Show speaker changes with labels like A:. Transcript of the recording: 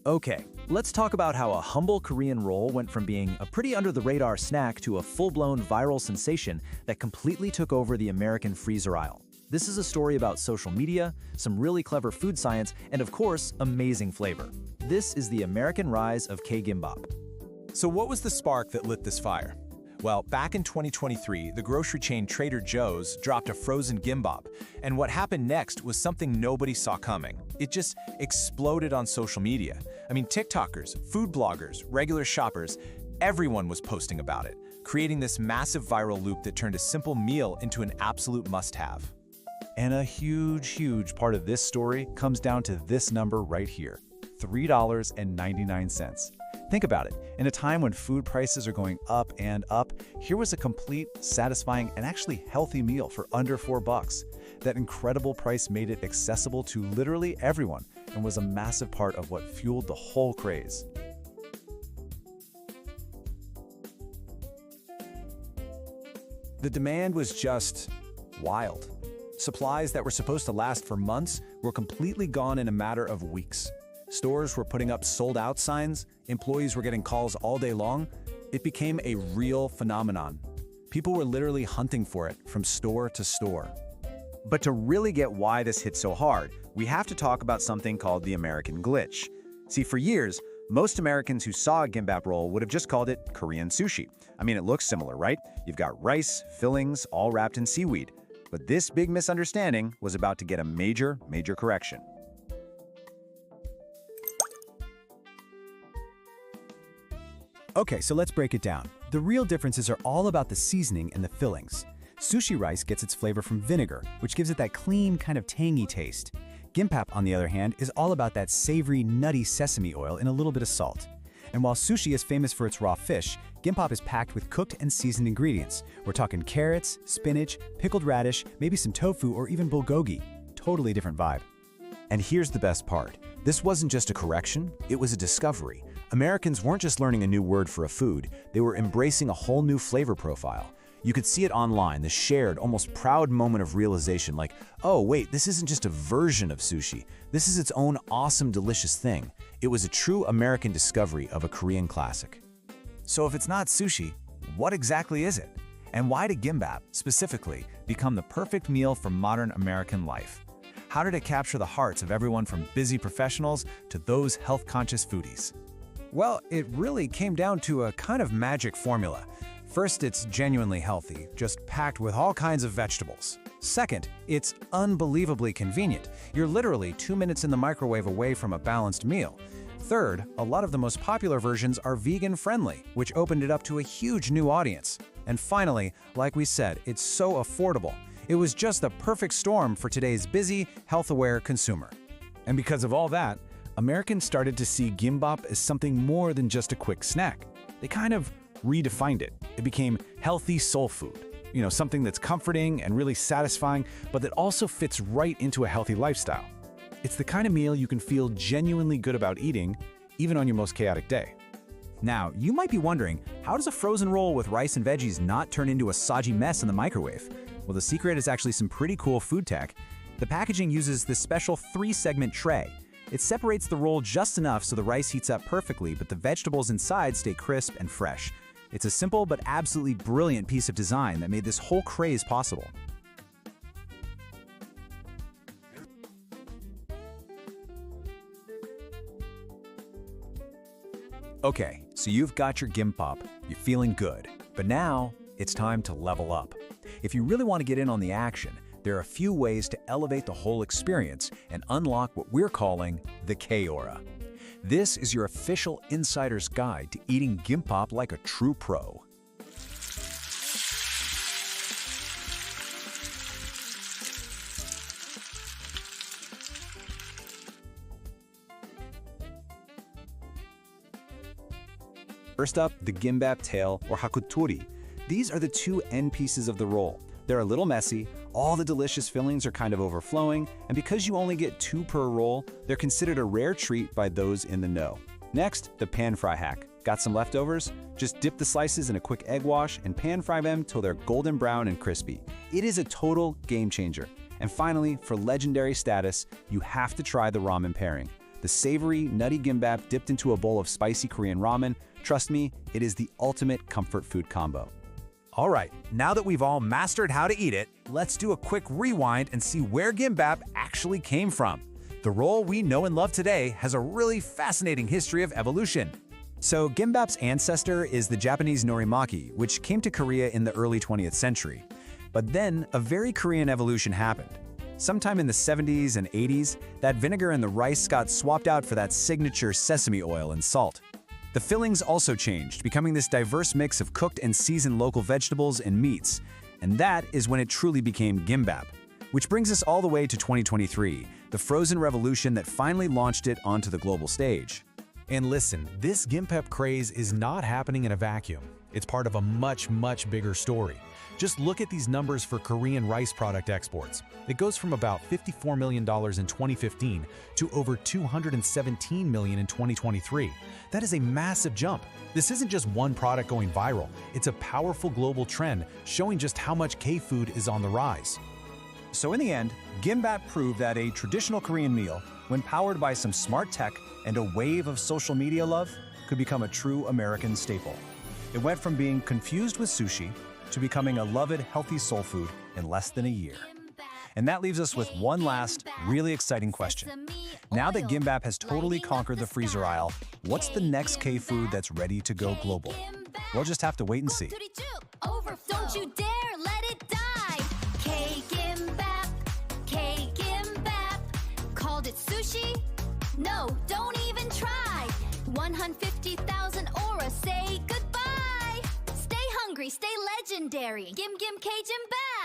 A: Okay, let's talk about how a humble Korean roll went from being a pretty under-the-radar snack to a full-blown viral sensation that completely took over the American freezer aisle. This is a story about social media, some really clever food science, and of course, amazing flavor. This is the American rise of K-Gimbap.
B: So what was the spark that lit this fire? Well, back in 2023, the grocery chain Trader Joe's dropped a frozen gimbap, and what happened next was something nobody saw coming. It just exploded on social media. I mean, TikTokers, food bloggers, regular shoppers, everyone was posting about it, creating this massive viral loop that turned a simple meal into an absolute must-have.
C: And a huge part of this story comes down to this number right here, $3.99. Think about it. In a time when food prices are going up and up, here was a complete, satisfying, and actually healthy meal for under $4. That incredible price made it accessible to literally everyone and was a massive part of what fueled the whole craze.
D: The demand was just wild. Supplies that were supposed to last for months were completely gone in a matter of weeks. Stores were putting up sold-out signs, employees were getting calls all day long. It became a real phenomenon. People were literally hunting for it from store to store.
A: But to really get why this hit so hard, we have to talk about something called the American glitch. See, for years, most Americans who saw a gimbap roll would have just called it Korean sushi. I mean, it looks similar, right? You've got rice, fillings, all wrapped in seaweed. But this big misunderstanding was about to get a major correction.
C: Okay, so let's break it down. The real differences are all about the seasoning and the fillings. Sushi rice gets its flavor from vinegar, which gives it that clean, kind of tangy taste. Gimbap, on the other hand, is all about that savory, nutty sesame oil and a little bit of salt. And while sushi is famous for its raw fish, gimbap is packed with cooked and seasoned ingredients. We're talking carrots, spinach, pickled radish, maybe some tofu, or even bulgogi. Totally different vibe.
E: And here's the best part. This wasn't just a correction, it was a discovery. Americans weren't just learning a new word for a food, they were embracing a whole new flavor profile. You could see it online, the shared, almost proud moment of realization like, oh wait, this isn't just a version of sushi. This is its own awesome, delicious thing. It was a true American discovery of a Korean classic.
D: So if it's not sushi, what exactly is it? And why did gimbap, specifically, become the perfect meal for modern American life? How did it capture the hearts of everyone from busy professionals to those health-conscious foodies? Well, it really came down to a kind of magic formula. First, it's genuinely healthy, just packed with all kinds of vegetables. Second, it's unbelievably convenient. You're literally 2 minutes in the microwave away from a balanced meal. Third, a lot of the most popular versions are vegan-friendly, which opened it up to a huge new audience. And finally, like we said, it's so affordable. It was just the perfect storm for today's busy, health-aware consumer. And because of all that, Americans started to see gimbap as something more than just a quick snack. They kind of redefined it. It became healthy soul food. You know, something that's comforting and really satisfying, but that also fits right into a healthy lifestyle. It's the kind of meal you can feel genuinely good about eating, even on your most chaotic day. Now, you might be wondering, how does a frozen roll with rice and veggies not turn into a soggy mess in the microwave? Well, the secret is actually some pretty cool food tech. The packaging uses this special 3-segment tray. It separates the roll just enough so the rice heats up perfectly, but the vegetables inside stay crisp and fresh. It's a simple but absolutely brilliant piece of design that made this whole craze possible. Okay, so you've got your gimbap, you're feeling good, but now it's time to level up. If you really want to get in on the action, there are a few ways to elevate the whole experience and unlock what we're calling the K-Aura. This is your official insider's guide to eating gimbap like a true pro. First up, the Gimbap Tail or hakutori. These are the two end pieces of the roll. They're a little messy, all the delicious fillings are kind of overflowing, and because you only get 2 per roll, they're considered a rare treat by those in the know. Next, the pan fry hack. Got some leftovers? Just dip the slices in a quick egg wash and pan fry them till they're golden brown and crispy. It is a total game changer. And finally, for legendary status, you have to try the ramen pairing.
C: The savory, nutty gimbap dipped into a bowl of spicy Korean ramen. Trust me, it is the ultimate comfort food combo.
B: All right, now that we've all mastered how to eat it, let's do a quick rewind and see where gimbap actually came from. The roll we know and love today has a really fascinating history of evolution.
C: So gimbap's ancestor is the Japanese norimaki, which came to Korea in the early 20th century. But then a very Korean evolution happened. Sometime in the 70s and 80s, that vinegar and the rice got swapped out for that signature sesame oil and salt. The fillings also changed, becoming this diverse mix of cooked and seasoned local vegetables and meats. And that is when it truly became gimbap. Which brings us all the way to 2023, the frozen revolution that finally launched it onto the global stage.
B: And listen, this gimbap craze is not happening in a vacuum. It's part of a much, much bigger story. Just look at these numbers for Korean rice product exports. It goes from about $54 million in 2015 to over $217 million in 2023. That is a massive jump. This isn't just one product going viral. It's a powerful global trend showing just how much K-food is on the rise.
A: So in the end, gimbap proved that a traditional Korean meal, when powered by some smart tech and a wave of social media love, could become a true American staple. It went from being confused with sushi to becoming a loved, healthy soul food in less than a year. And that leaves us with one last, really exciting question. Now that gimbap has totally conquered the freezer aisle, what's the next K-food that's ready to go global? We'll just have to wait and see.
F: Don't you dare let it die. K-Gimbap, K-Gimbap. Called it sushi? No, don't even try. 150,000 aura, say goodbye. Stay hungry, stay legendary. Gim Gim K-Gimbap.